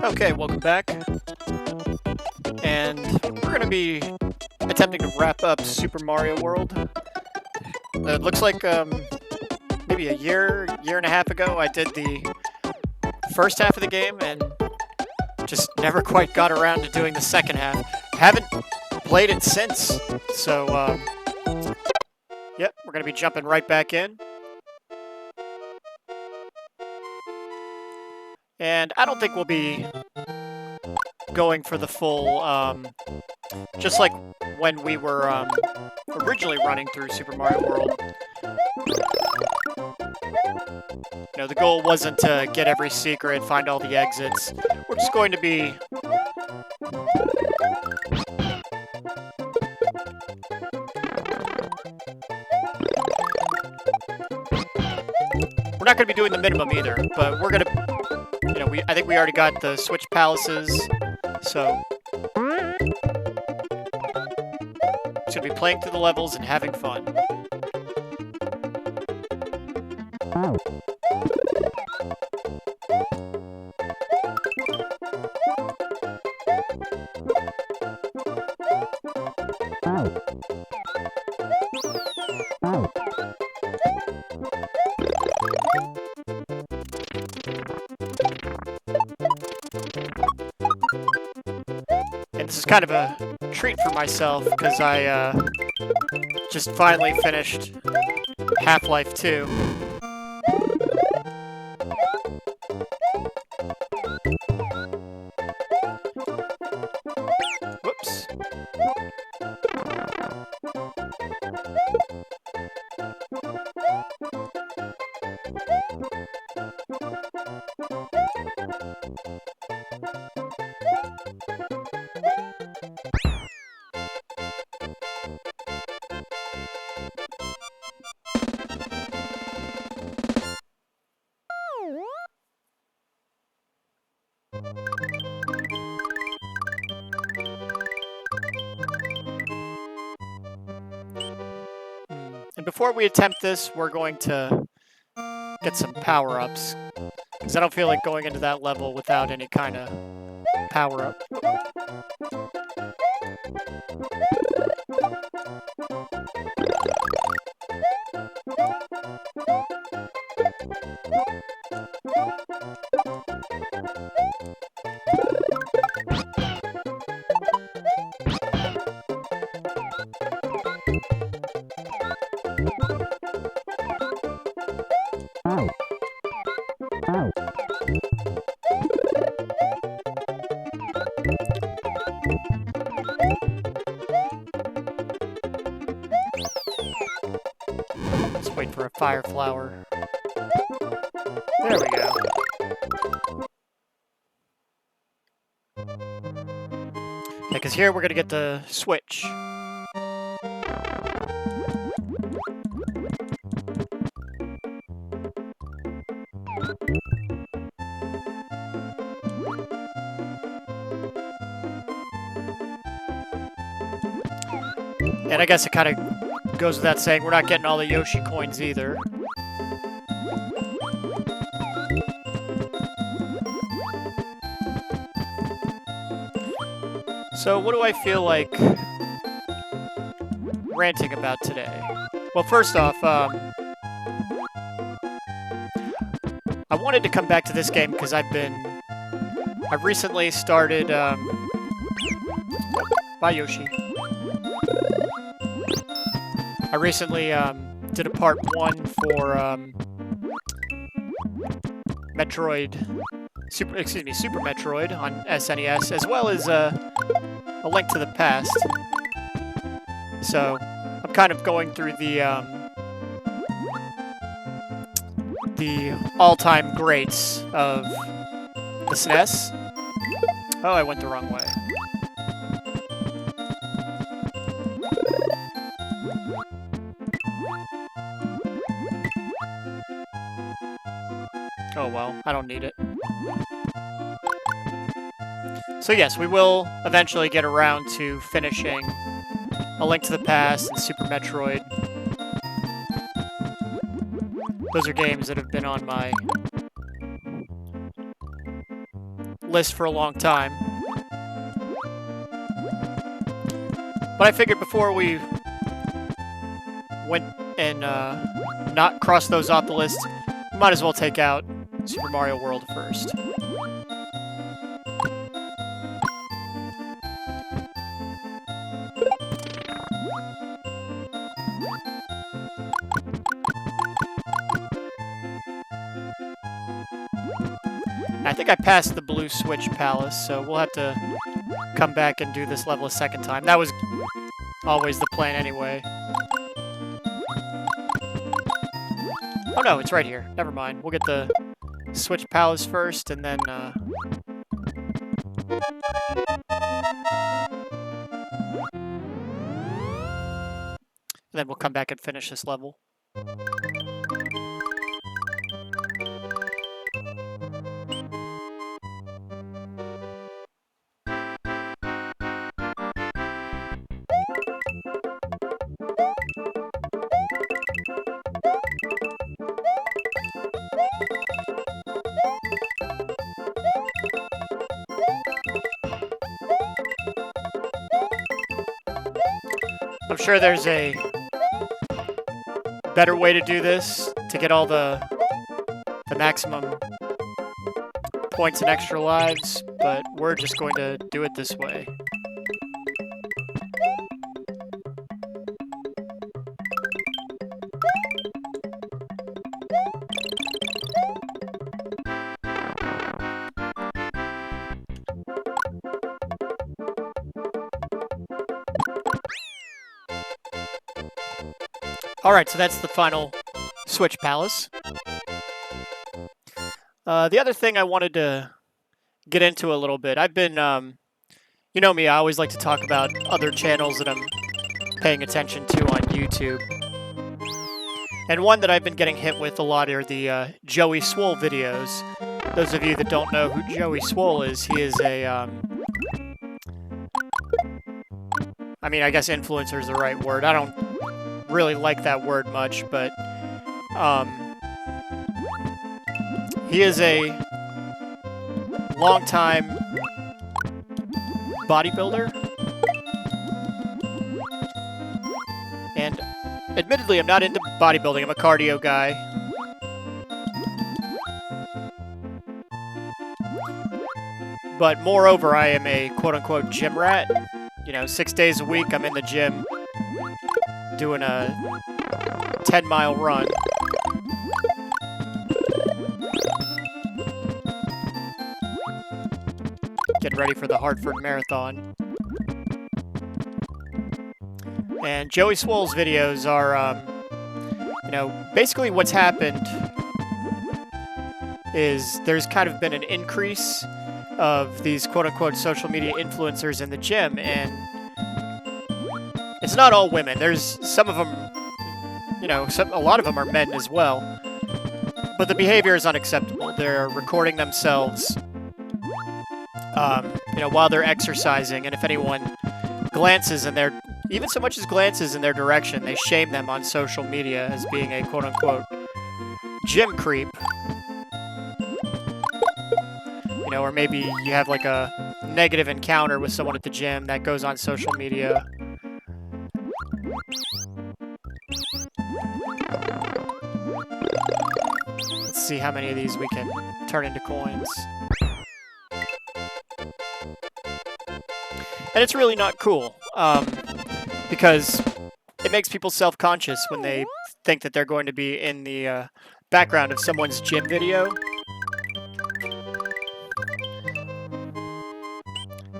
Okay, welcome back. And we're going to be attempting to wrap up Super Mario World. It looks like maybe a year and a half ago I did the first half of the game and just never quite got around to doing the second half. Haven't played it since, so yep, we're going to be jumping right back in. And I don't think we'll be going for the full, just like when we were originally running through Super Mario World. You know, the goal wasn't to get every secret, find all the exits. We're just going to be... We're not going to be doing the minimum either, but we're going to... You know, I think we already got the Switch Palaces, so... Just going to be playing through the levels and having fun. And this is kind of a treat for myself, because I just finally finished Half-Life 2. Whoops. And before we attempt this, we're going to get some power-ups, because I don't feel like going into that level without any kind of power-up. Let's wait for a fire flower. There we go. Yeah, because here we're going to get the Switch. And I guess it kind of goes without saying, we're not getting all the Yoshi coins either. So what do I feel like ranting about today? Well, first off, I wanted to come back to this game because I've recently started, bye Yoshi. I recently did a part 1 for Super Metroid on SNES, as well as A Link to the Past. So I'm kind of going through the all-time greats of the SNES. Oh, I went the wrong way. Oh well, I don't need it. So yes, we will eventually get around to finishing A Link to the Past and Super Metroid. Those are games that have been on my list for a long time. But I figured before we went and not cross those off the list, we might as well take out Super Mario World first. I think I passed the Blue Switch Palace, so we'll have to come back and do this level a second time. That was always the plan anyway. Oh no, it's right here. Never mind. We'll get the Switch Palace first, and then we'll come back and finish this level. I'm sure there's a better way to do this to get all the maximum points and extra lives, but we're just going to do it this way. Alright, so that's the final Switch Palace. The other thing I wanted to get into a little bit, I've been, you know me, I always like to talk about other channels that I'm paying attention to on YouTube. And one that I've been getting hit with a lot are the Joey Swoll videos. Those of you that don't know who Joey Swoll is, he is a, I mean, I guess influencer is the right word. I don't really like that word much, but he is a long-time bodybuilder, and admittedly I'm not into bodybuilding, I'm a cardio guy. But moreover, I am a quote-unquote gym rat. You know, 6 days a week I'm in the gym doing a 10-mile run. Getting ready for the Hartford Marathon. And Joey Swoll's videos are, you know, basically what's happened is there's kind of been an increase of these quote-unquote social media influencers in the gym, and it's not all women. There's some of them, you know, a lot of them are men as well. But the behavior is unacceptable. They're recording themselves, you know, while they're exercising, and if anyone glances in their, even so much as glances in their direction, they shame them on social media as being a quote-unquote gym creep. You know, or maybe you have like a negative encounter with someone at the gym that goes on social media. Let's see how many of these we can turn into coins. And it's really not cool, because it makes people self-conscious when they think that they're going to be in the background of someone's gym video.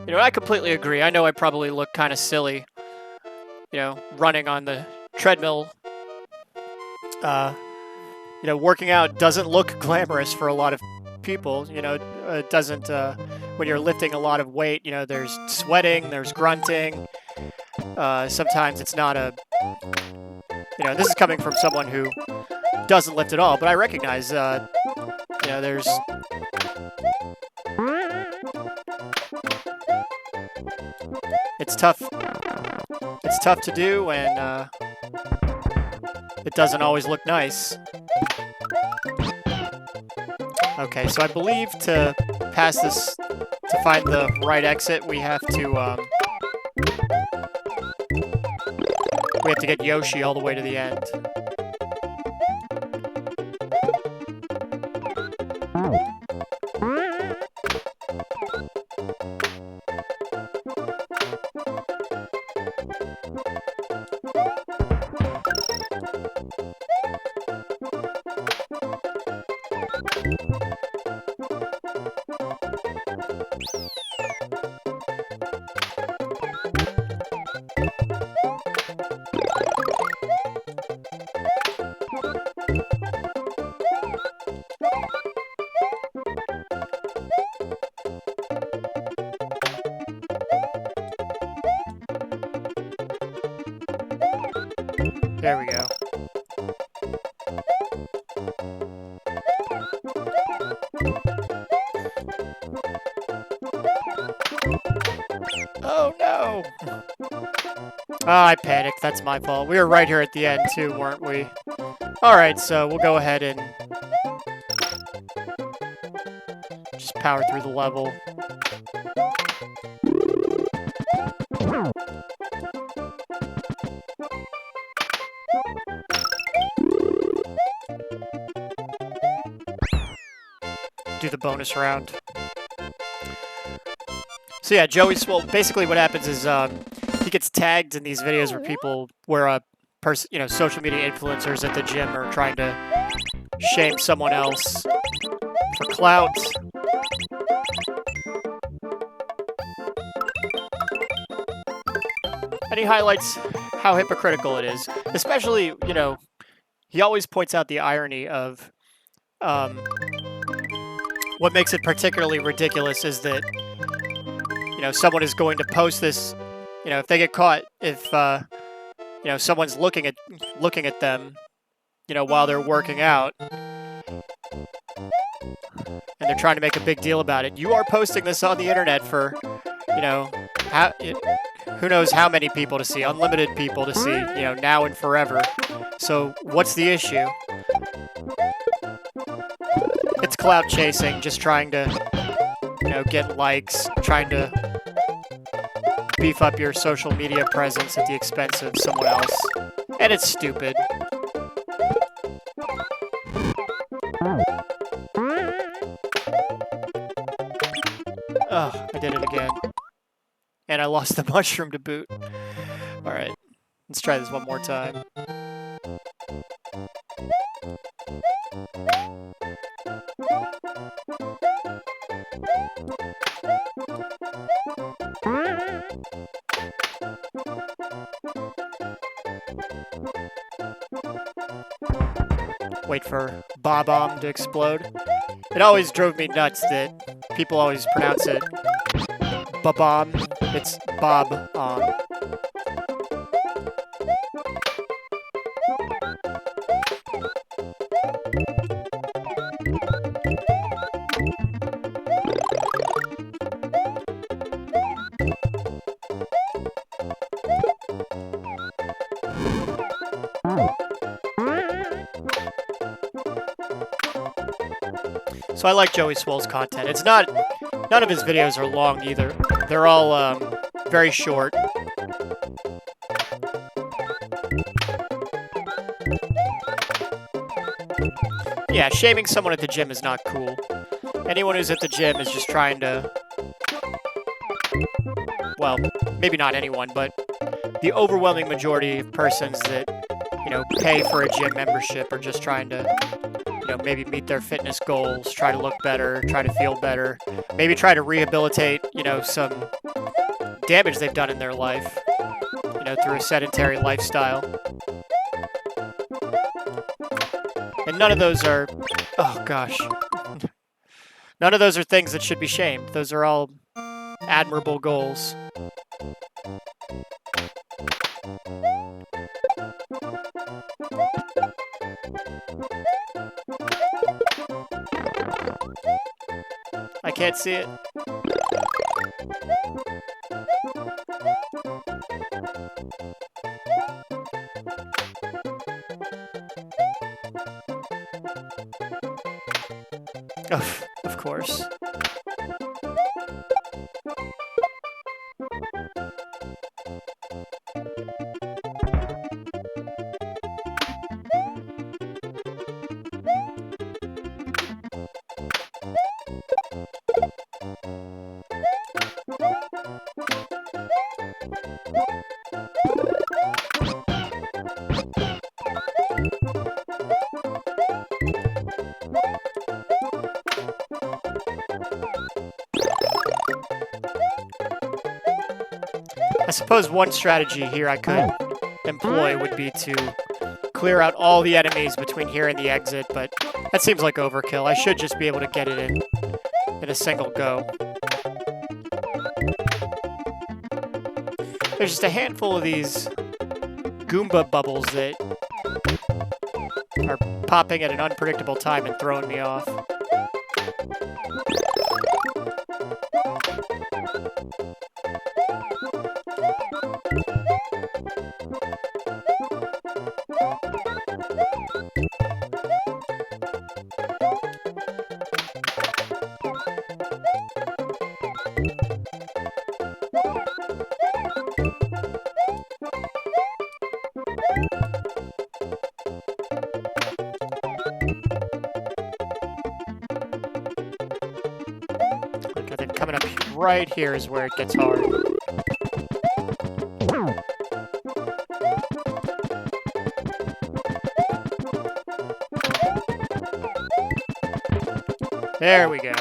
You know, I completely agree. I know I probably look kind of silly, you know, running on the treadmill. You know, working out doesn't look glamorous for a lot of people. You know, it doesn't, when you're lifting a lot of weight, you know, there's sweating, there's grunting. Sometimes it's not a, you know, this is coming from someone who doesn't lift at all, but I recognize, you know, there's, it's tough to do, and it doesn't always look nice. Okay, so I believe to pass this, to find the right exit, we have to get Yoshi all the way to the end. There we go. Oh no! Oh, I panicked. That's my fault. We were right here at the end too, weren't we? Alright, so we'll go ahead and just power through the level. Do the bonus round. So yeah, Joey Swoll. Basically, what happens is he gets tagged in these videos where social media influencers at the gym are trying to shame someone else for clout. And he highlights how hypocritical it is. Especially, he always points out the irony of what makes it particularly ridiculous is that, someone is going to post this, if they get caught, if, someone's looking at them, while they're working out, and they're trying to make a big deal about it. You are posting this on the internet for, who knows how many people to see, unlimited people to see, now and forever. So what's the issue? It's clout chasing, just trying to, get likes, trying to beef up your social media presence at the expense of someone else. And it's stupid. Oh, I did it again. And I lost the mushroom to boot. Alright, let's try this one more time. Wait for Bob-omb to explode. It always drove me nuts that people always pronounce it Bob-omb. It's Bob-omb. So I like Joey Swoll's content. None of his videos are long either. They're all very short. Yeah, shaming someone at the gym is not cool. Anyone who's at the gym is just trying to... Well, maybe not anyone, but the overwhelming majority of persons that, pay for a gym membership are just trying to, maybe meet their fitness goals, try to look better, try to feel better, maybe try to rehabilitate, some damage they've done in their life, through a sedentary lifestyle. And none of those are, oh gosh, none of those are things that should be shamed. Those are all admirable goals. I can't see it. Of course. I suppose one strategy here I could employ would be to clear out all the enemies between here and the exit, but that seems like overkill. I should just be able to get it in a single go. There's just a handful of these Goomba bubbles that are popping at an unpredictable time and throwing me off. Okay, then coming up right here is where it gets hard. There we go.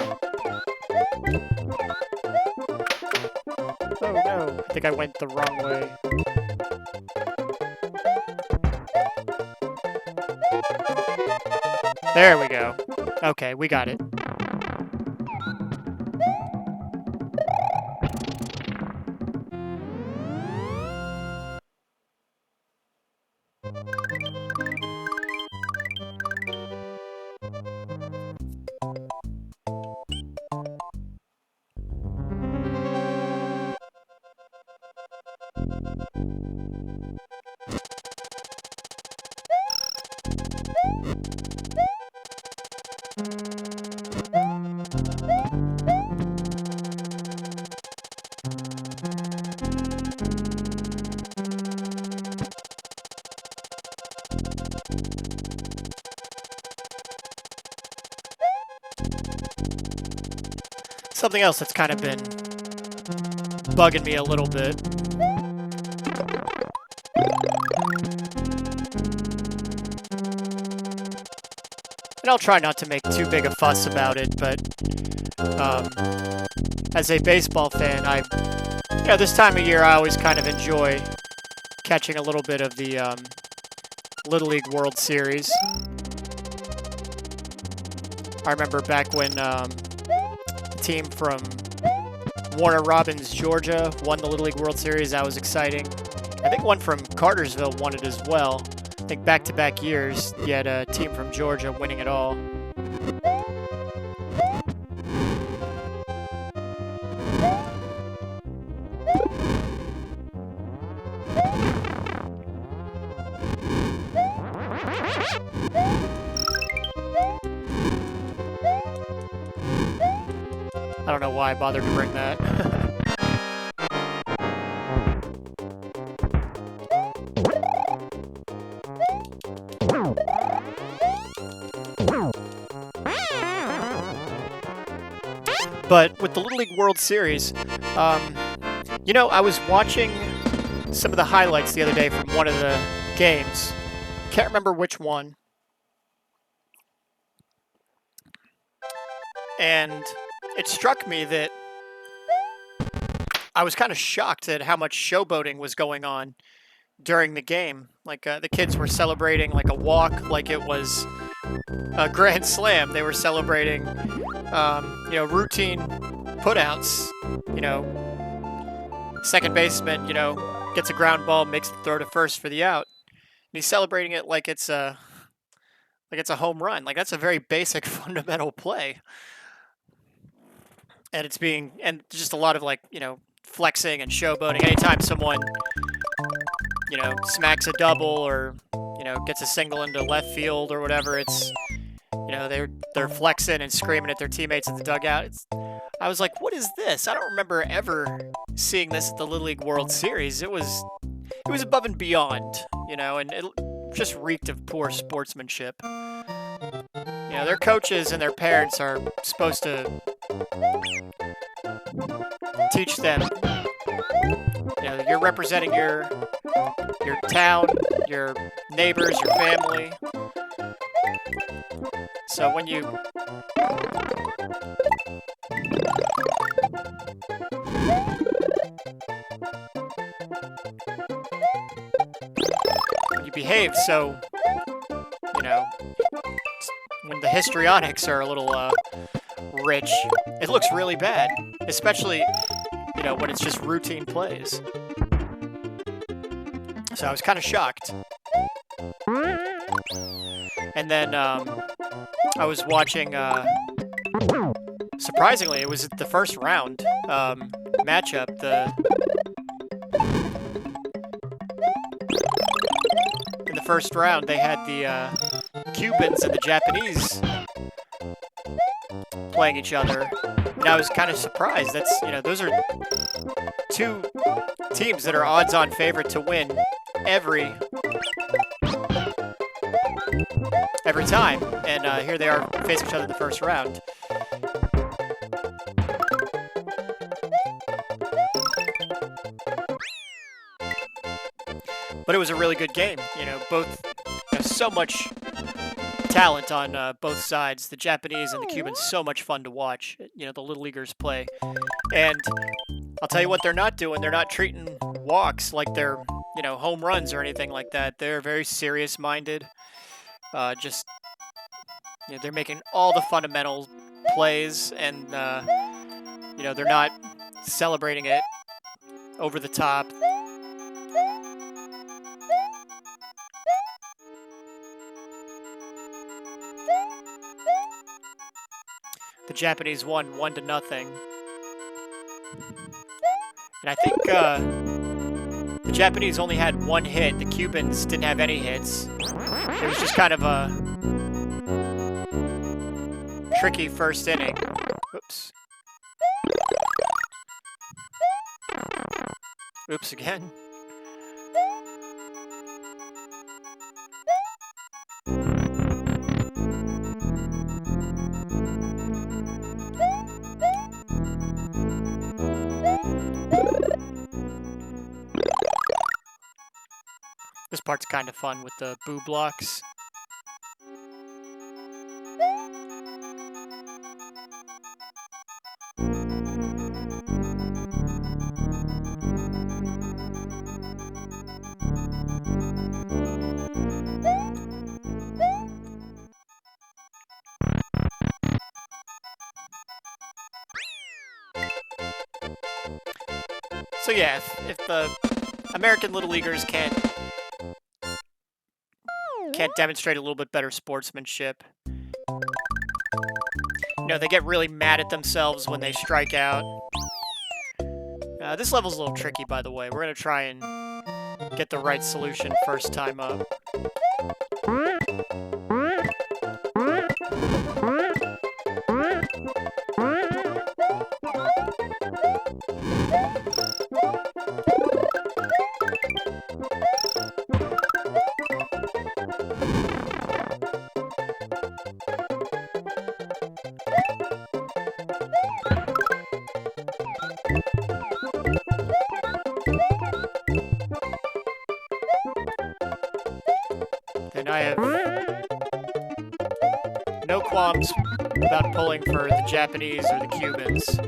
Oh no, I think I went the wrong way. There we go. Okay, we got it. Something else that's kind of been bugging me a little bit. And I'll try not to make too big a fuss about it, but as a baseball fan, this time of year I always kind of enjoy catching a little bit of the Little League World Series. I remember back when a team from Warner Robins, Georgia won the Little League World Series. That was exciting. I think one from Cartersville won it as well. I think back-to-back years, you had a team from Georgia winning it all. I don't know why I bothered to bring that. But with the Little League World Series, I was watching some of the highlights the other day from one of the games. Can't remember which one. And it struck me that I was kind of shocked at how much showboating was going on during the game. Like, the kids were celebrating like a walk like it was a grand slam. They were celebrating, routine putouts. Second baseman, gets a ground ball, makes the throw to first for the out. And he's celebrating it like it's a home run. Like, that's a very basic, fundamental play. And and just a lot of flexing and showboating. Anytime someone, smacks a double or, gets a single into left field or whatever, it's You know, they're flexing and screaming at their teammates at the dugout. I was like, what is this? I don't remember ever seeing this at the Little League World Series. It was above and beyond, you know, and it just reeked of poor sportsmanship. You know, their coaches and their parents are supposed to teach them. You know, you're representing your town, your neighbors, your family. So when you behave, so you know, when the histrionics are a little rich, it looks really bad, especially, you know, when it's just routine plays. So I was kind of shocked. And then I was watching, surprisingly, it was the first round matchup. In the first round, they had the Cubans and the Japanese playing each other. And I was kind of surprised. That's, you know, those are two teams that are odds-on favorite to win every time, and here they are facing each other in the first round. But it was a really good game. You know, both so much talent on both sides. The Japanese and the Cubans, so much fun to watch. You know, the Little Leaguers play. And I'll tell you what they're not doing. They're not treating walks like they're, you know, home runs or anything like that. They're very serious-minded. Just, you know, they're making all the fundamental plays, and you know, they're not celebrating it over the top. The Japanese won 1-0, and I think the Japanese only had one hit. The Cubans didn't have any hits. It was just kind of a tricky first inning. Oops. Oops again. This part's kind of fun with the boo blocks. So yeah, if the American Little Leaguers can't demonstrate a little bit better sportsmanship, you know, they get really mad at themselves when they strike out. This level's a little tricky, by the way. We're going to try and get the right solution first time up. And I have no qualms about pulling for the Japanese or the Cubans.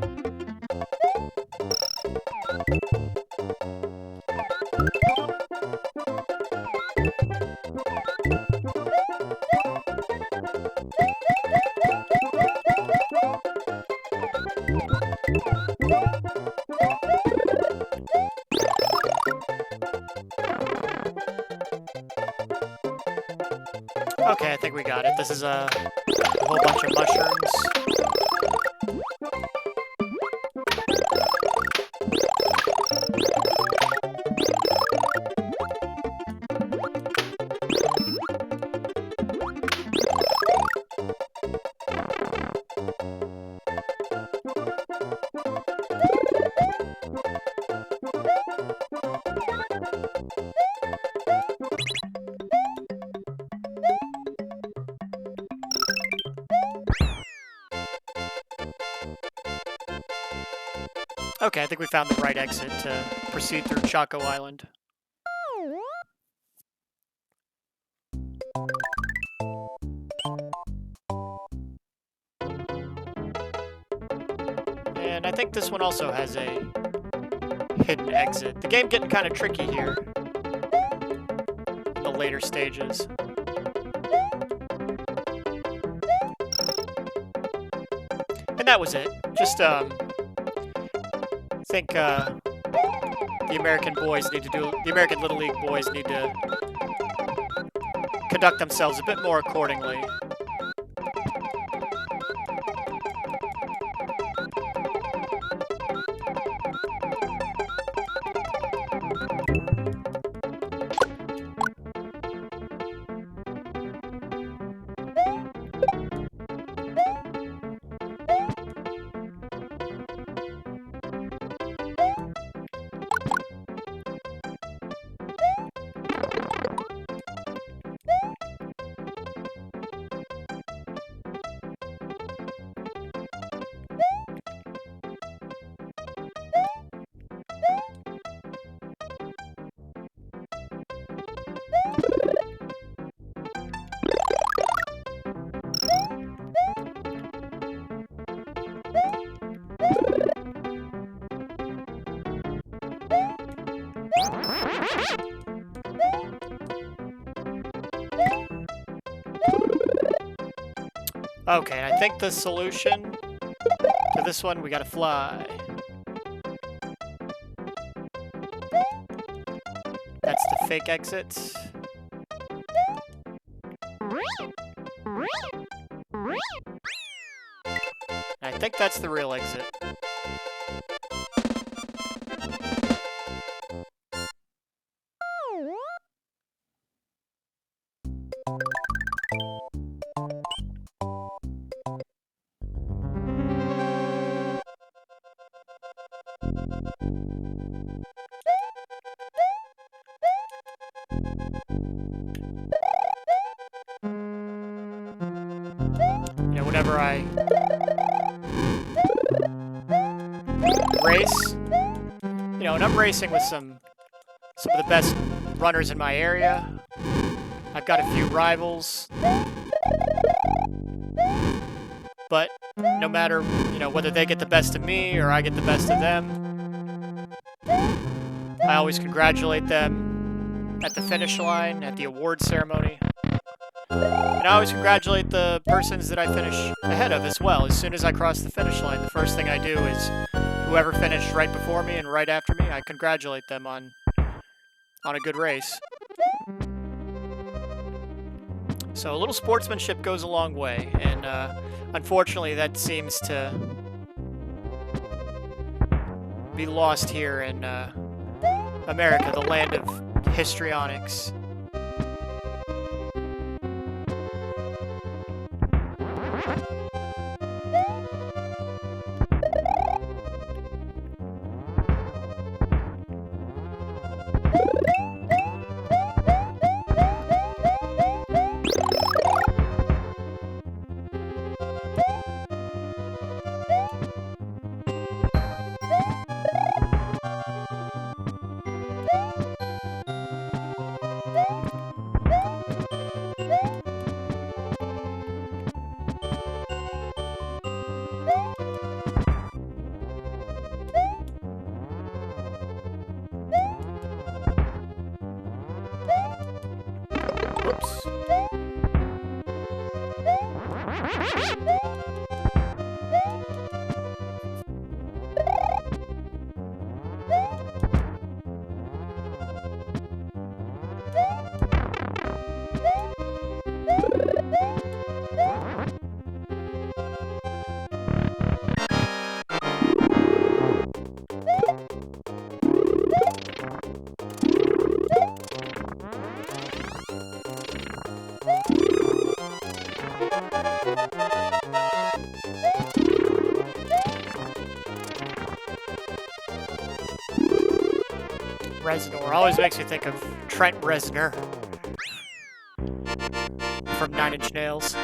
Okay, I think we got it. This is a whole bunch of mushrooms. Okay, I think we found the right exit to proceed through Choco Island. And I think this one also has a hidden exit. The game getting kind of tricky here in the later stages. And that was it. Just, think, the American Little League boys need to conduct themselves a bit more accordingly. Okay, and I think the solution to this one, we gotta fly. That's the fake exit. And I think that's the real exit. Whenever I race, and I'm racing with some of the best runners in my area. I've got a few rivals, but no matter, whether they get the best of me or I get the best of them, I always congratulate them at the finish line, at the award ceremony. And I always congratulate the persons that I finish ahead of as well. As soon as I cross the finish line, the first thing I do is whoever finished right before me and right after me, I congratulate them on a good race. So a little sportsmanship goes a long way, and unfortunately that seems to be lost here in America, the land of histrionics. Reznor always makes me think of Trent Reznor from 9 Inch Nails.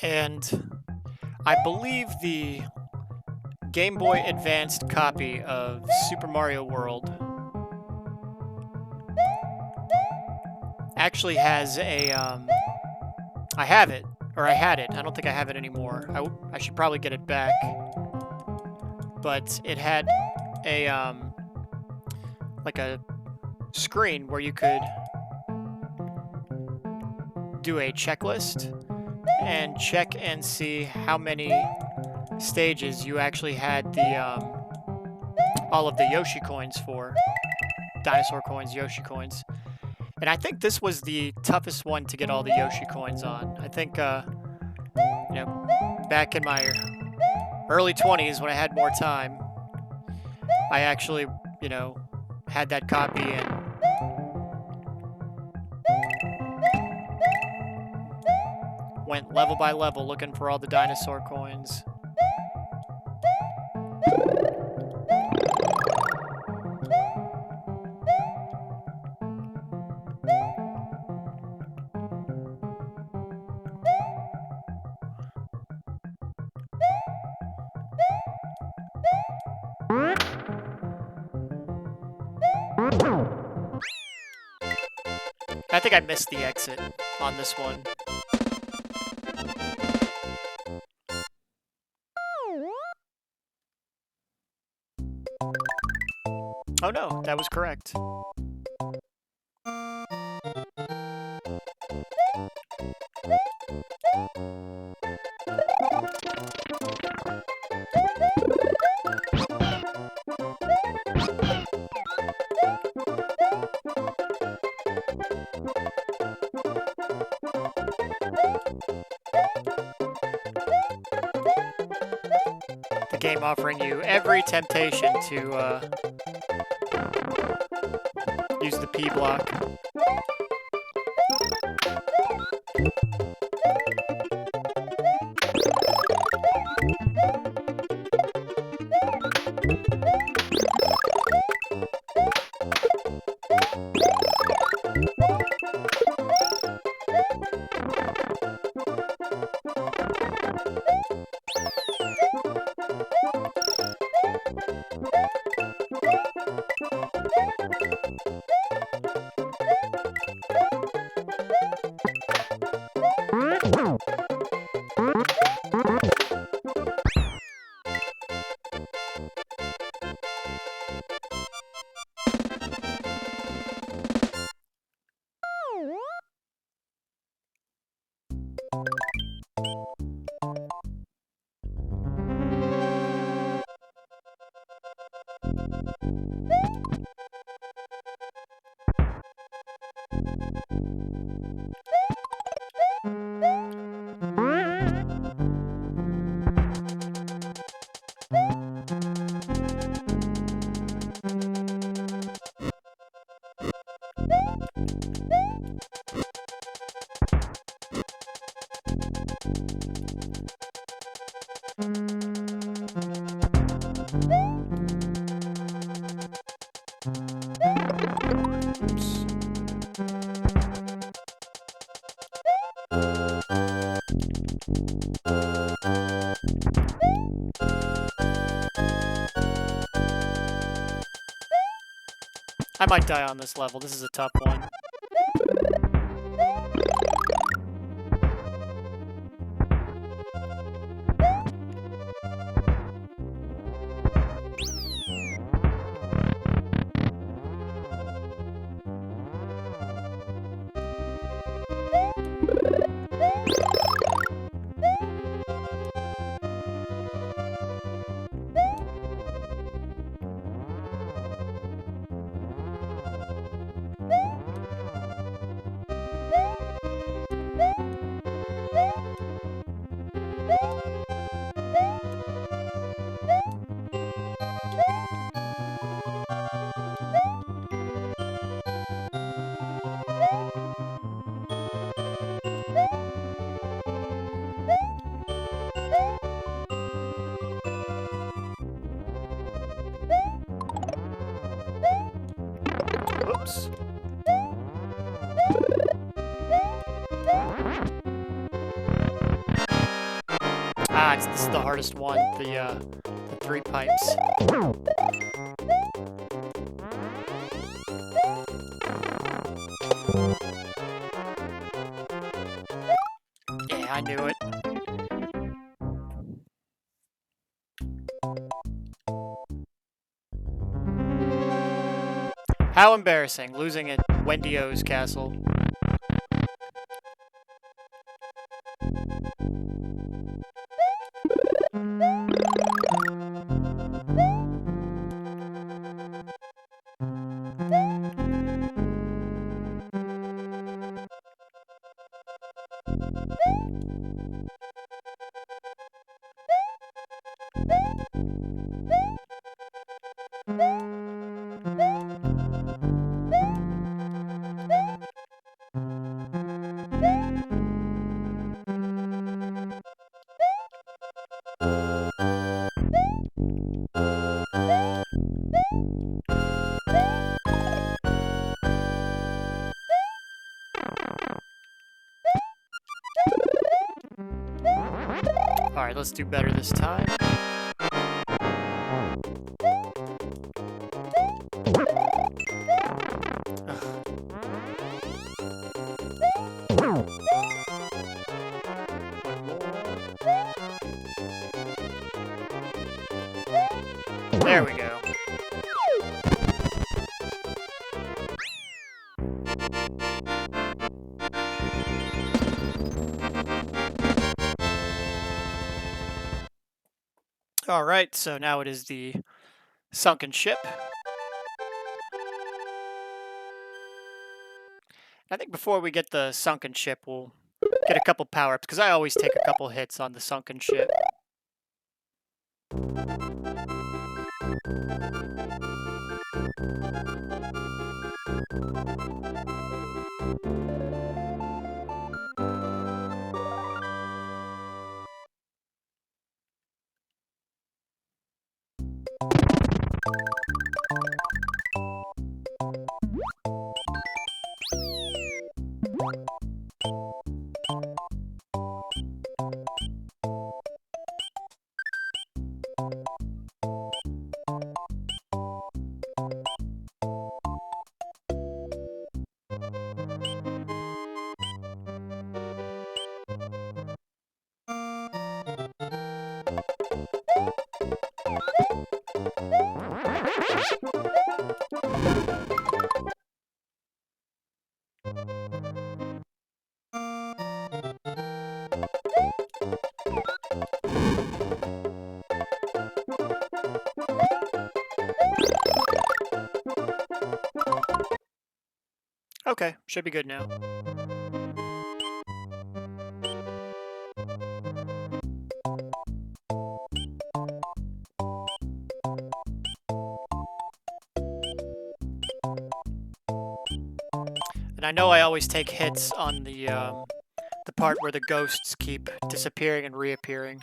And I believe the Game Boy Advanced copy of Super Mario World actually has a, I have it, or I had it. I don't think I have it anymore. I should probably get it back. But it had a, like a screen where you could do a checklist and check and see how many stages you actually had the all of the Yoshi coins for. Dinosaur coins, Yoshi coins. And I think this was the toughest one to get all the Yoshi coins on. I think, you know, back in my early 20s when I had more time, I actually, you know, had that copy and went level by level looking for all the dinosaur coins. I think I missed the exit on this one. Oh no, that was correct. The game offering you every temptation to use the P block. I might die on this level. This is a tough one. Oops. This is the hardest one, the 3 pipes. Yeah, I knew it. How embarrassing, losing at Wendy O's castle. Alright, let's do better this time. There we go. Alright, so now it is the sunken ship. I think before we get the sunken ship, we'll get a couple power-ups, because I always take a couple hits on the sunken ship. Okay, should be good now. And I know I always take hits on the part where the ghosts keep disappearing and reappearing.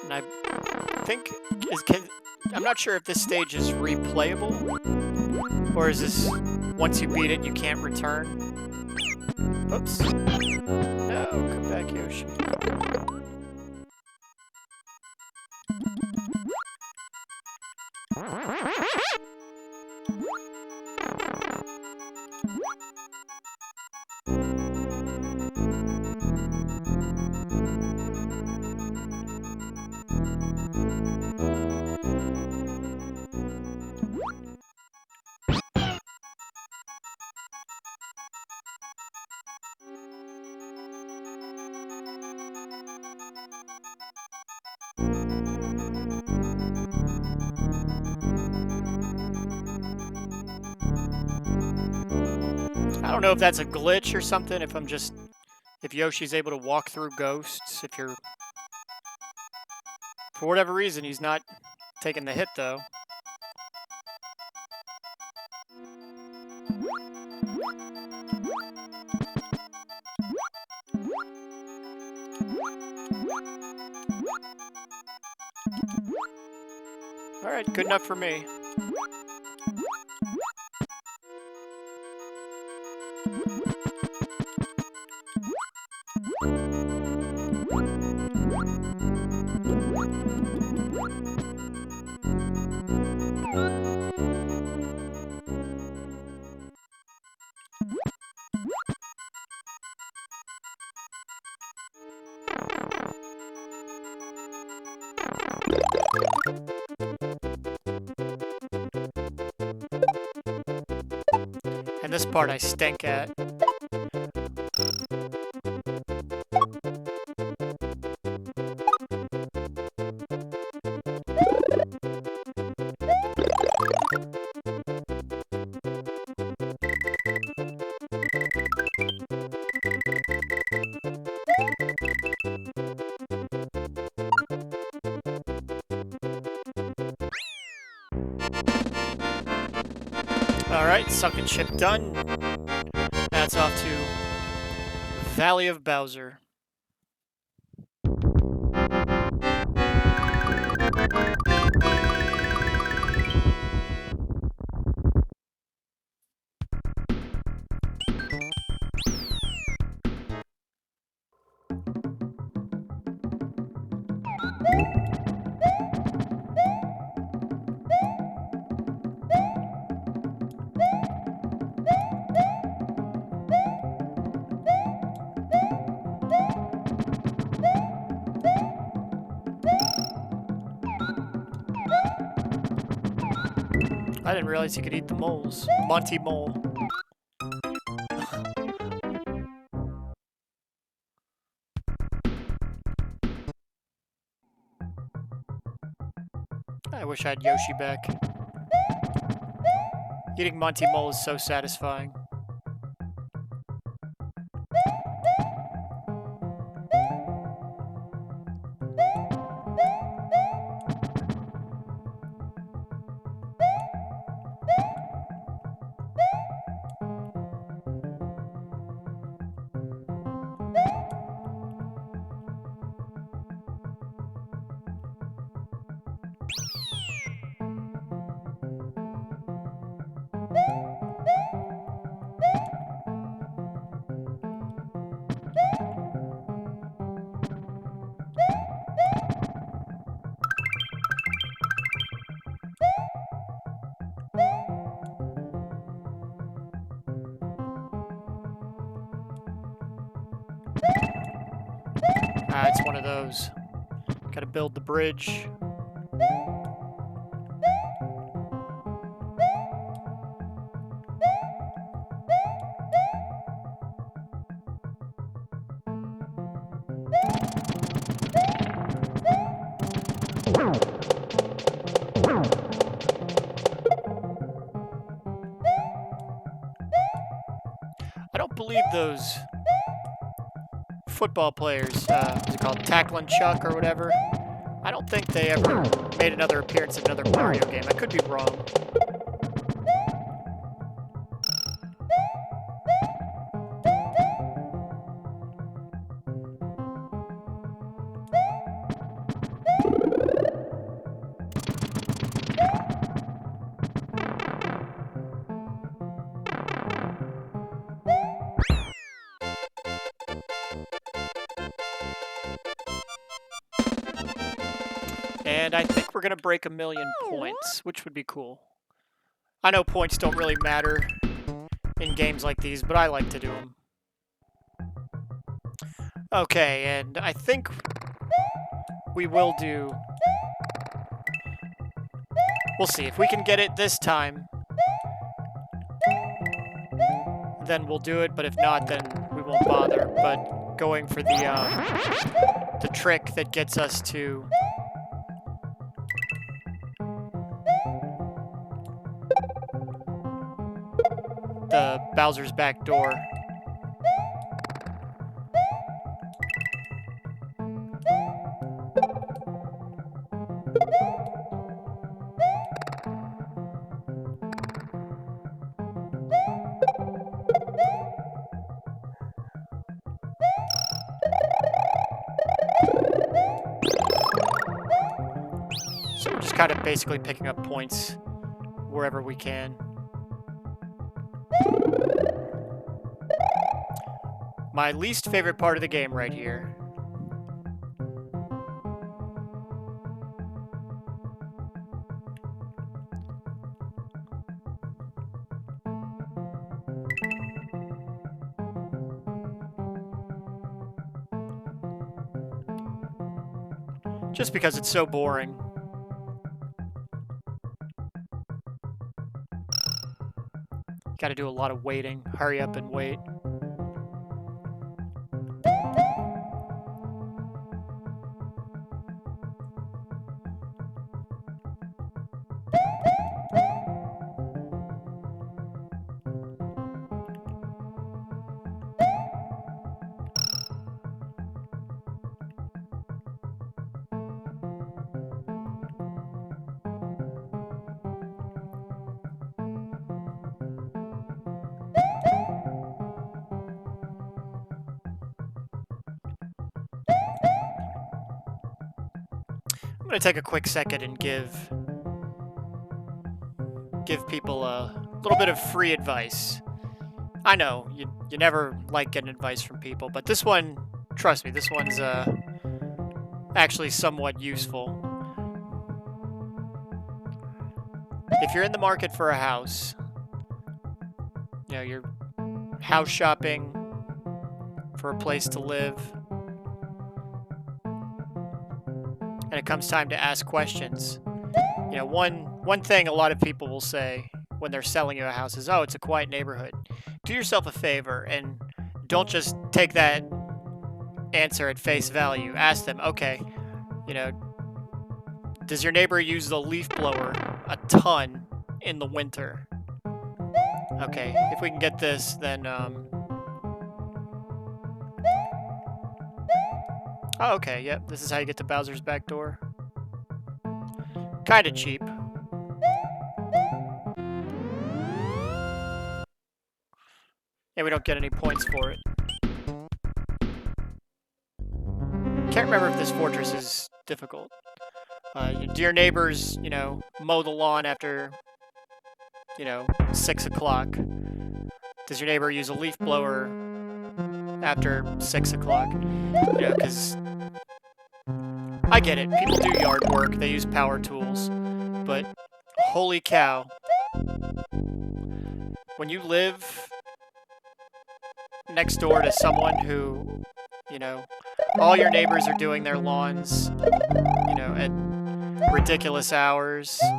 And I think I'm not sure if this stage is replayable, or is this once you beat it you can't return? Oops. No, come back, Yoshi. I don't know if that's a glitch or something, if Yoshi's able to walk through ghosts, for whatever reason, he's not taking the hit, though. Alright, good enough for me. And this part I stink at. Alright, sunken ship done. That's off to Valley of Bowser. I didn't realize you could eat the moles. Monty Mole. I wish I had Yoshi back. Eating Monty Mole is so satisfying. Ah, it's one of those. Gotta build the bridge. I don't believe those football players, what's it called, Tackle and Chuck or whatever, I don't think they ever made another appearance in another Mario game. I could be wrong. And I think we're going to break 1,000,000 points, which would be cool. I know points don't really matter in games like these, but I like to do them. Okay, and I think we will do... We'll see. If we can get it this time, then we'll do it, but if not, then we won't bother. But going for the trick that gets us to... the Bowser's back door. just kind of basically picking up points wherever we can. My least favorite part of the game right here. Just because it's so boring. Gotta do a lot of waiting. Hurry up and wait. I'm gonna take a quick second and give people a little bit of free advice. I know you never like getting advice from people, but this one, trust me, this one's actually somewhat useful. If you're in the market for a house, you know, you're house shopping for a place to live, and it comes time to ask questions. You know, one thing a lot of people will say when they're selling you a house is, "Oh, it's a quiet neighborhood." Do yourself a favor and don't just take that answer at face value. Ask them, okay, you know, does your neighbor use the leaf blower a ton in the winter? Okay, if we can get this, then, oh, okay, yep, this is how you get to Bowser's back door. Kinda cheap. And we don't get any points for it. Can't remember if this fortress is difficult. Do your neighbors, you know, mow the lawn after, you know, 6 o'clock? Does your neighbor use a leaf blower after 6 o'clock? You know, because I get it. People do yard work. They use power tools. But holy cow. When you live next door to someone who, you know, all your neighbors are doing their lawns, you know, at ridiculous hours. You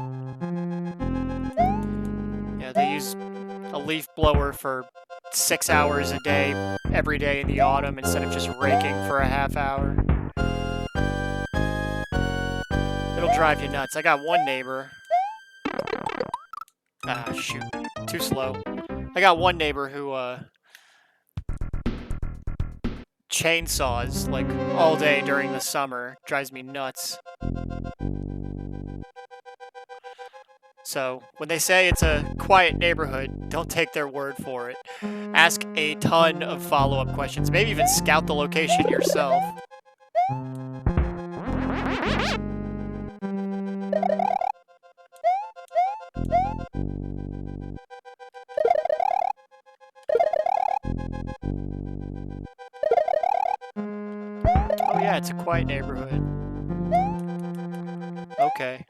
know, they use a leaf blower for 6 hours a day, every day in the autumn, instead of just raking for a half hour. It'll drive you nuts. I got one neighbor. Ah, shoot. Too slow. I got one neighbor who, chainsaws, like, all day during the summer. Drives me nuts. So, when they say it's a quiet neighborhood, don't take their word for it. Ask a ton of follow-up questions. Maybe even scout the location yourself. Oh yeah, it's a quiet neighborhood. Okay.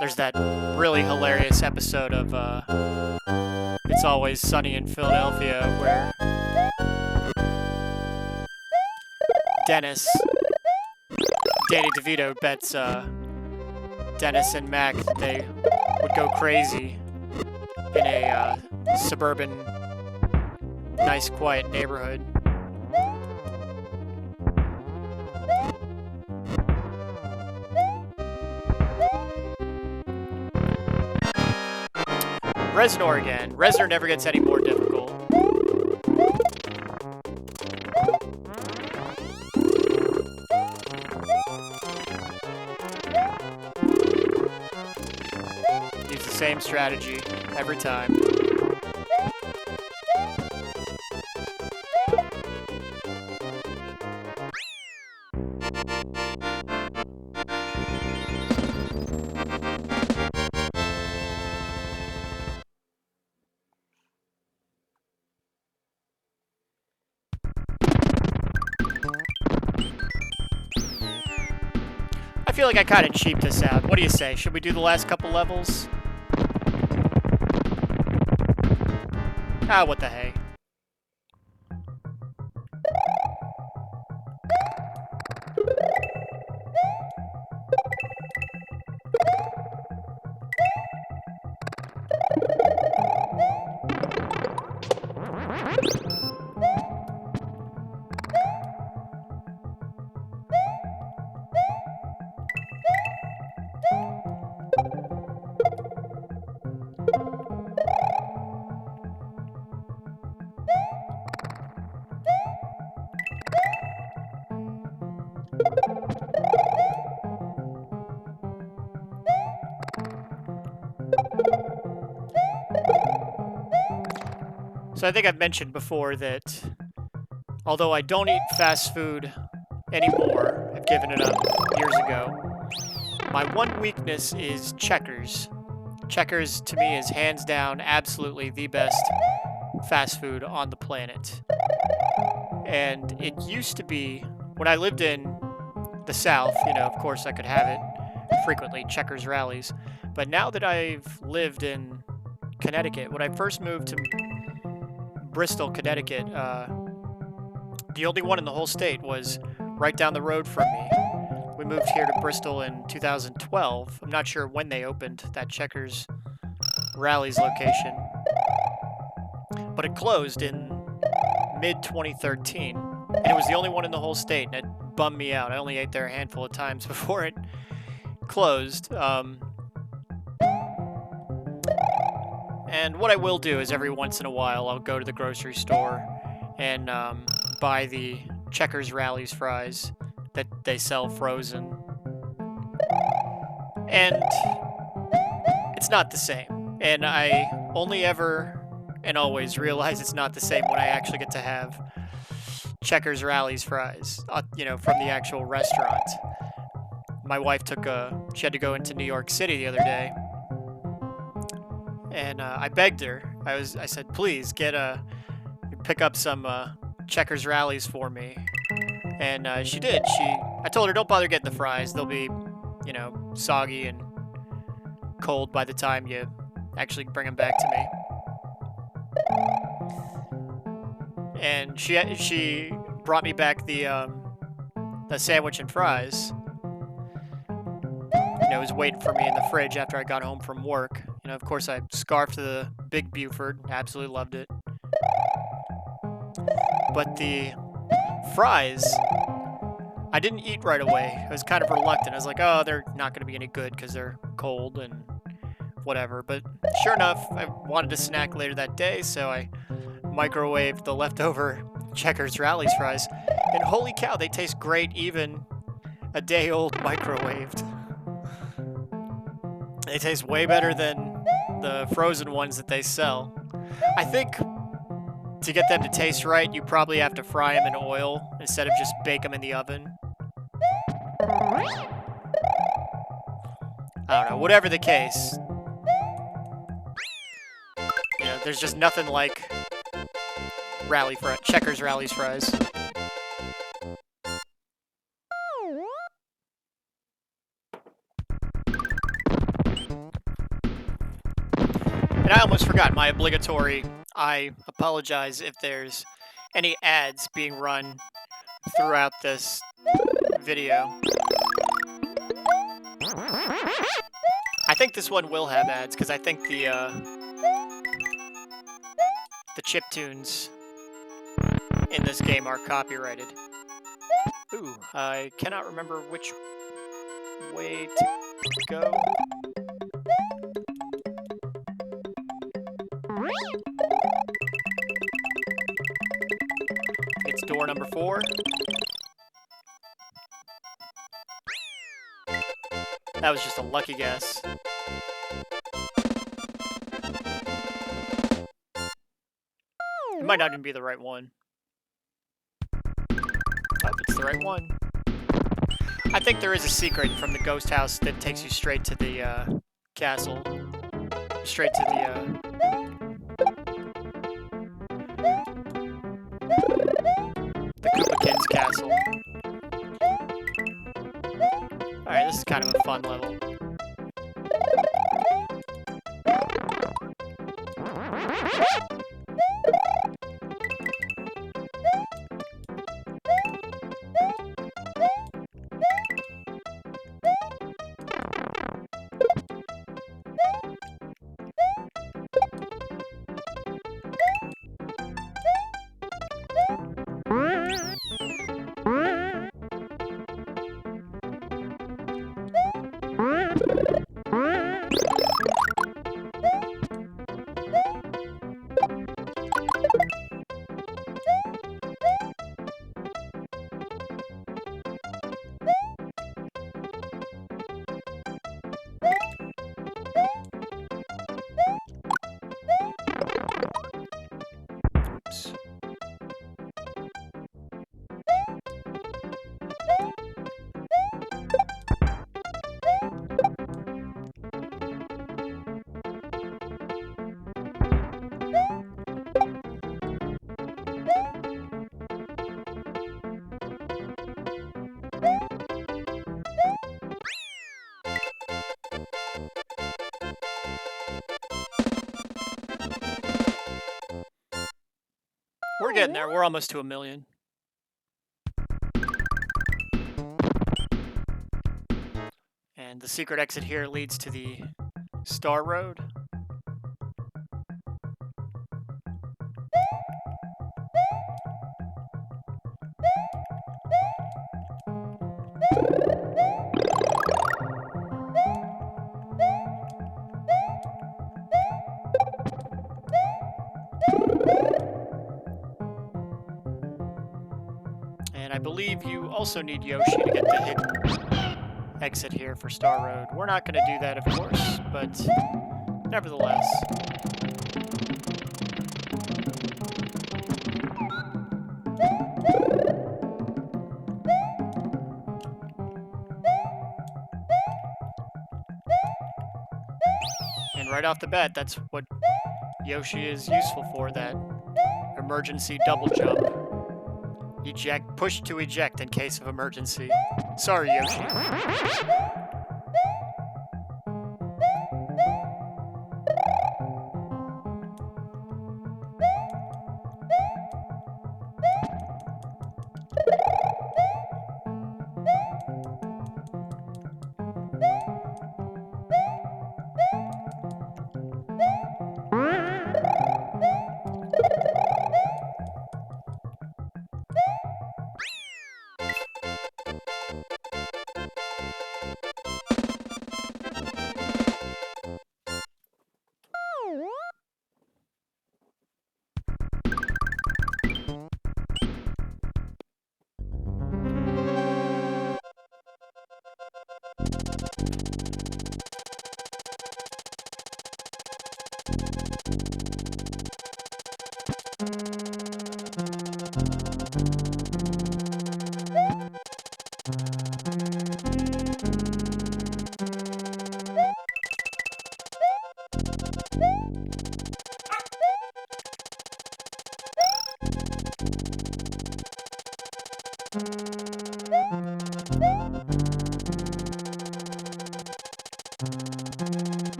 There's that really hilarious episode of It's Always Sunny in Philadelphia where Danny DeVito bets Dennis and Mac that they would go crazy in a suburban, nice, quiet neighborhood. Reznor again. Reznor never gets any more difficult. Use the same strategy every time. feel like I kind of cheaped this out. What do you say? Should we do the last couple levels? Ah, what the hey. So I think I've mentioned before that although I don't eat fast food anymore, I've given it up years ago, my one weakness is Checkers. Checkers, to me, is hands down absolutely the best fast food on the planet. And it used to be, when I lived in the South, you know, of course I could have it frequently, Checkers rallies. But now that I've lived in Connecticut, when I first moved to Bristol, Connecticut, the only one in the whole state was right down the road from me. We moved here to Bristol in 2012. I'm not sure when they opened that Checkers Rallies location, but it closed in mid-2013, and it was the only one in the whole state, and it bummed me out. I only ate there a handful of times before it closed. And what I will do is every once in a while I'll go to the grocery store and buy the Checkers Rallies fries that they sell frozen. And it's not the same. And I only ever and always realize it's not the same when I actually get to have Checkers Rallies fries, you know, from the actual restaurant. My wife she had to go into New York City the other day. And I begged her. I said, please pick up some Checkers Rallies for me. And she did. I told her, don't bother getting the fries. They'll be, you know, soggy and cold by the time you actually bring them back to me. And she brought me back the sandwich and fries. You know, it was waiting for me in the fridge after I got home from work. You know, of course, I scarfed the Big Buford. Absolutely loved it. But the fries, I didn't eat right away. I was kind of reluctant. I was like, oh, they're not going to be any good because they're cold and whatever. But sure enough, I wanted a snack later that day, so I microwaved the leftover Checkers Rallies fries. And holy cow, they taste great even a day old microwaved. They taste way better than the frozen ones that they sell. I think to get them to taste right, you probably have to fry them in oil instead of just bake them in the oven. I don't know, whatever the case. You know, there's just nothing like Checkers Rallies fries. And I almost forgot my obligatory, I apologize if there's any ads being run throughout this video. I think this one will have ads, because I think the chiptunes in this game are copyrighted. Ooh, I cannot remember which way to go. It's door number 4. That was just a lucky guess. It might not even be the right one. Oh, it's the right one. I think there is a secret from the ghost house that takes you straight to the castle. Straight to the Koopakins castle. Alright, this is kind of a fun level. Oops. We're getting there. We're almost to 1 million. And the secret exit here leads to the Star Road. And I believe you also need Yoshi to get the hidden exit here for Star Road. We're not going to do that, of course, but nevertheless. And right off the bat, that's what Yoshi is useful for, that emergency double jump. Eject, push to eject in case of emergency. Sorry, Yoshi.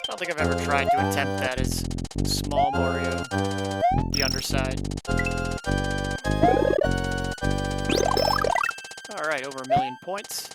I don't think I've ever tried to attempt that as Small Mario, the underside. Alright, over 1 million points.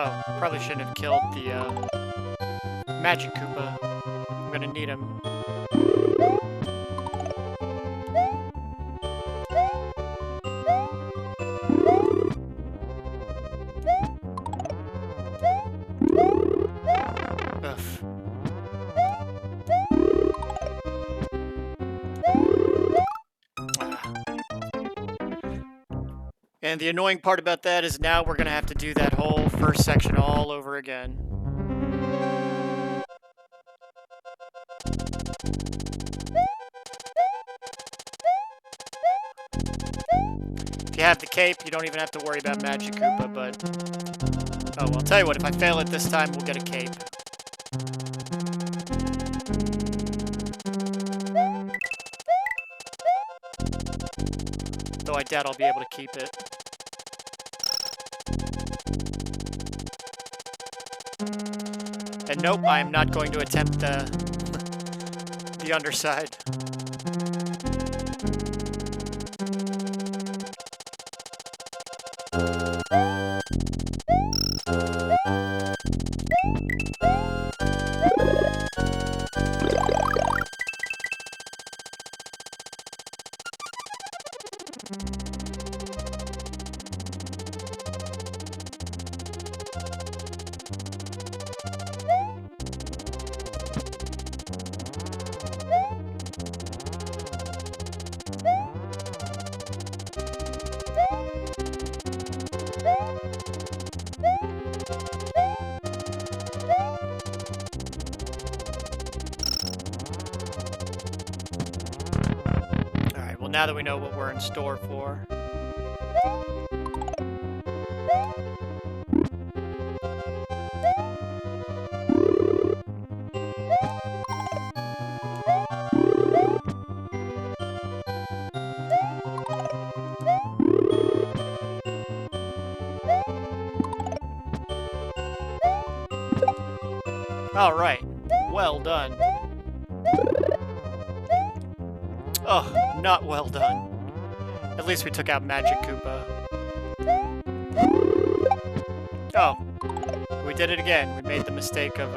Oh, probably shouldn't have killed the Magic Koopa. I'm gonna need him. And the annoying part about that is now we're going to have to do that whole first section all over again. If you have the cape, you don't even have to worry about Magic Koopa, but... Oh, well, I'll tell you what, if I fail it this time, we'll get a cape. Though I doubt I'll be able to keep it. And nope, I am not going to attempt the underside. Now that we know what we're in store for. All right, well done. Oh, not well done. At least we took out Magic Koopa. Oh, we did it again. We made the mistake of,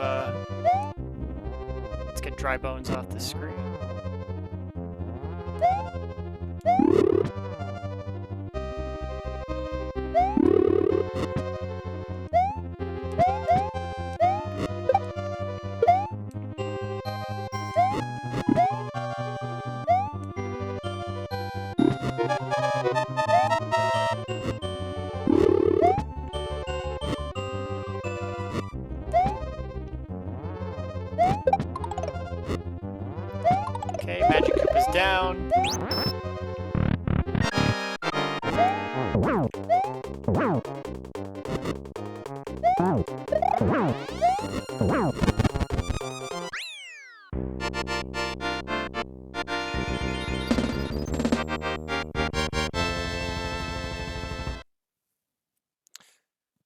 let's get Dry Bones off the screen. Okay, Magic Koopa's down.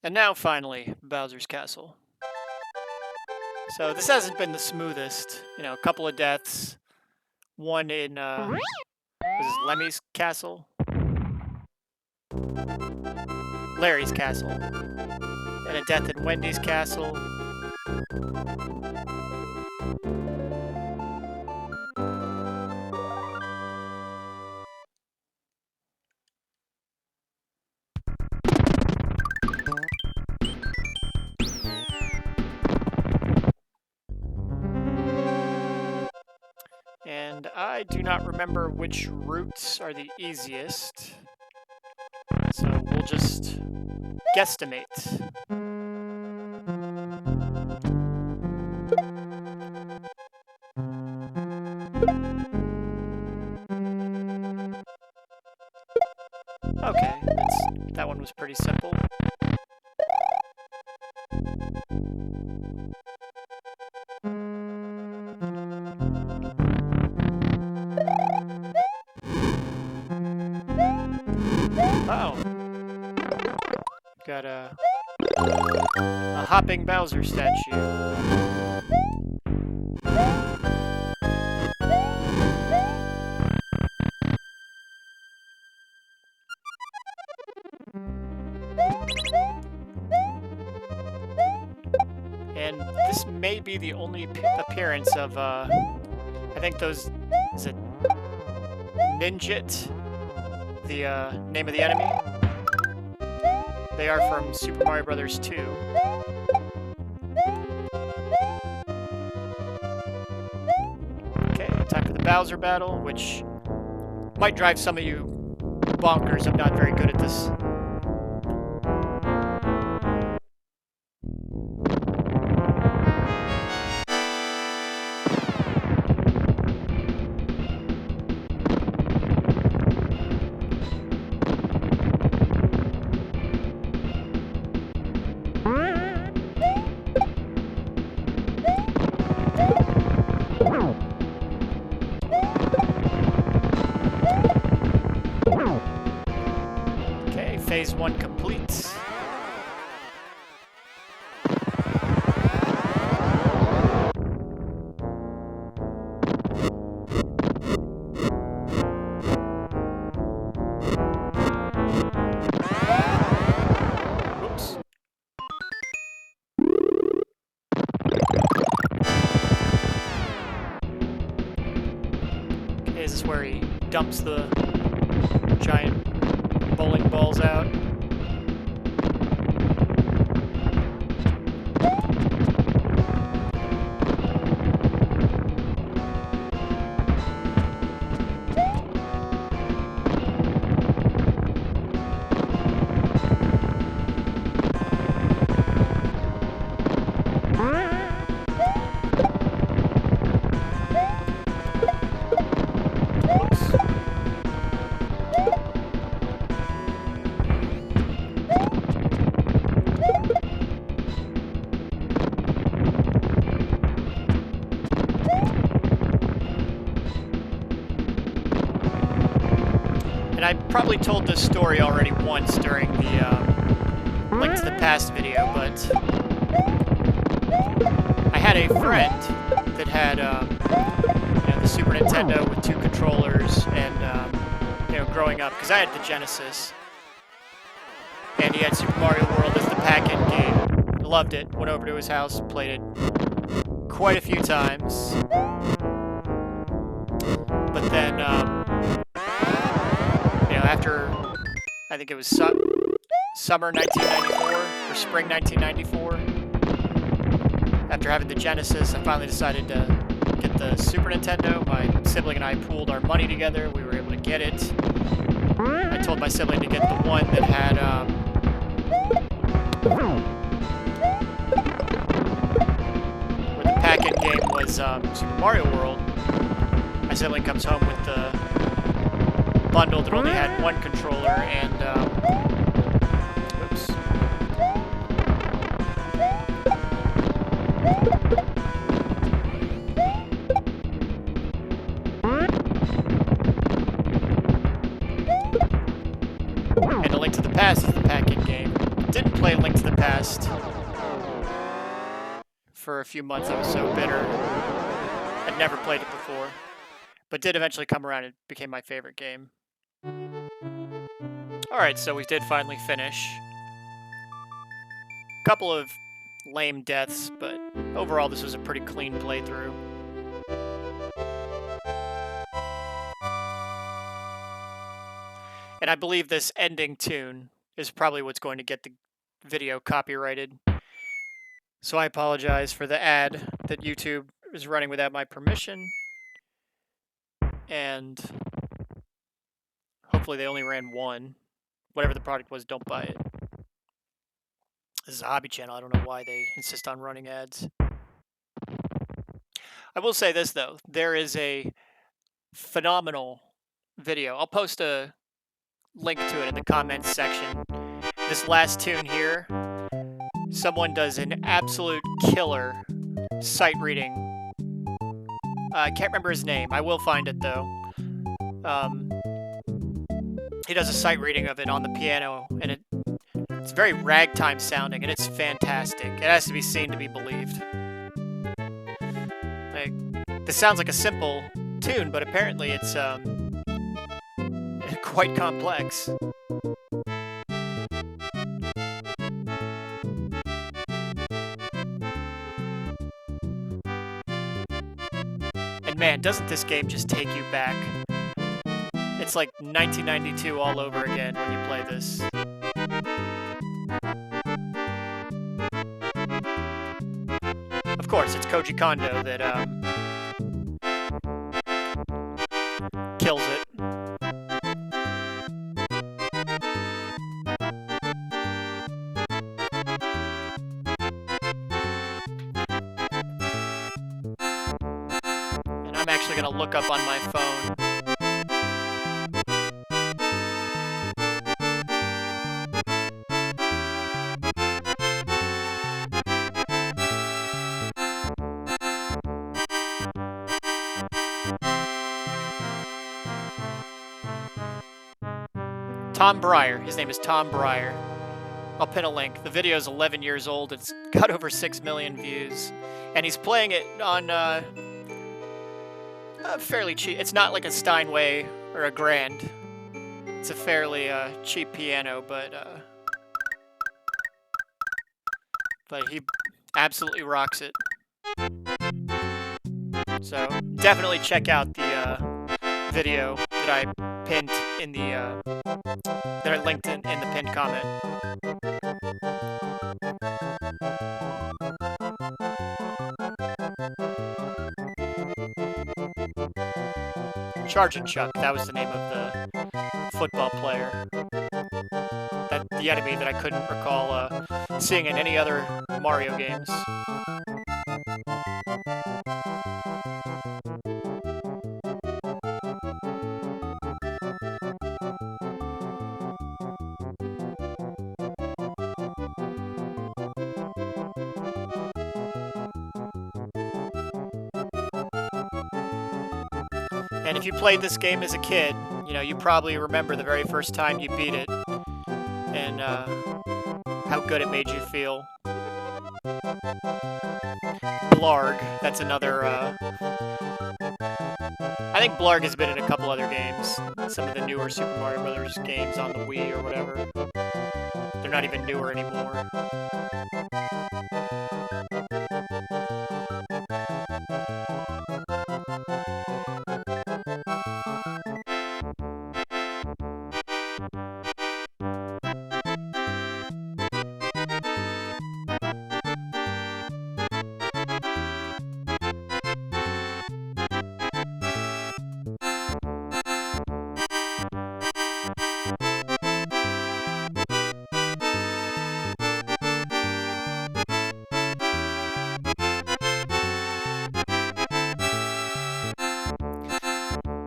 And now, finally, Bowser's Castle. So this hasn't been the smoothest. You know, a couple of deaths. One in, was this Lemmy's castle? Larry's castle. And a death in Wendy's castle. And I do not remember which routes are the easiest, so we'll just guesstimate. Okay, that one was pretty simple. Uh-oh. Got a hopping Bowser statue. And this may be the only appearance of, I think those, is it Ninjit? The name of the enemy. They are from Super Mario Bros. 2. Okay, time for the Bowser battle, which might drive some of you bonkers. I'm not very good at this. Okay, phase 1 complete. Oops. Okay, is this where he dumps the giant bowling balls out? And I probably told this story already once during the Link to the Past video, but I had a friend that had the Super Nintendo with 2 controllers, and growing up, because I had the Genesis, and he had Super Mario World as the pack-in game. Loved it. Went over to his house, played it quite a few times, but then after, I think it was summer 1994, or spring 1994, after having the Genesis, I finally decided to get the Super Nintendo. My sibling and I pooled our money together. We were able to get it. I told my sibling to get the one that had, where the pack-in game was Super Mario World. My sibling comes home with the bundle that only had 1 controller, and oops. And A Link to the Past is the pack-in game. Didn't play A Link to the Past for a few months. I was so bitter. I'd never played it before, but did eventually come around and became my favorite game. Alright, so we did finally finish. Couple of lame deaths, but overall this was a pretty clean playthrough. And I believe this ending tune is probably what's going to get the video copyrighted. So I apologize for the ad that YouTube is running without my permission. And hopefully they only ran 1. Whatever the product was, don't buy it. This is a hobby channel. I don't know why they insist on running ads. I will say this, though. There is a phenomenal video. I'll post a link to it in the comments section. This last tune here, someone does an absolute killer sight reading. I can't remember his name. I will find it, though. He does a sight reading of it on the piano, and it's very ragtime sounding, and it's fantastic. It has to be seen to be believed. Like, this sounds like a simple tune, but apparently it's quite complex. And man, doesn't this game just take you back? It's like 1992 all over again when you play this. Of course, it's Koji Kondo that kills it. actually going to look up on my phone. Tom Breyer. His name is Tom Breyer. I'll pin a link. The video is 11 years old. It's got over 6 million views. And he's playing it on fairly cheap. It's not like a Steinway or a Grand. It's a fairly cheap piano, but he absolutely rocks it. So definitely check out the video that I pinned in the that I linked in the pinned comment. Charge and Chuck, that was the name of the football player. The enemy that I couldn't recall seeing in any other Mario games. And if you played this game as a kid, you know, you probably remember the very first time you beat it and how good it made you feel. Blarg, that's another, I think Blarg has been in a couple other games, some of the newer Super Mario Brothers games on the Wii or whatever. They're not even newer anymore.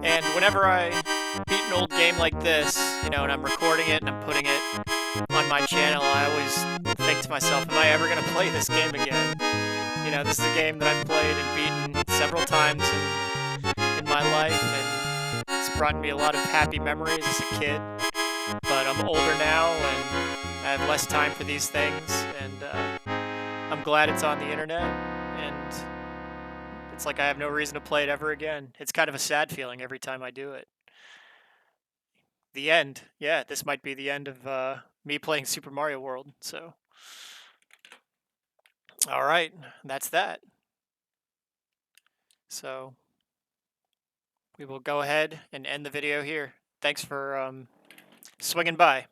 And whenever I beat an old game like this, you know, and I'm recording it and I'm putting it on my channel, I always think to myself, am I ever going to play this game again? You know, this is a game that I've played and beaten several times in my life, and it's brought me a lot of happy memories as a kid. But I'm older now, and I have less time for these things, and I'm glad it's on the internet, and it's like I have no reason to play it ever again. It's kind of a sad feeling every time I do it. The end. Yeah, this might be the end of me playing Super Mario World, so. All right, that's that. So we will go ahead and end the video here. Thanks for swinging by.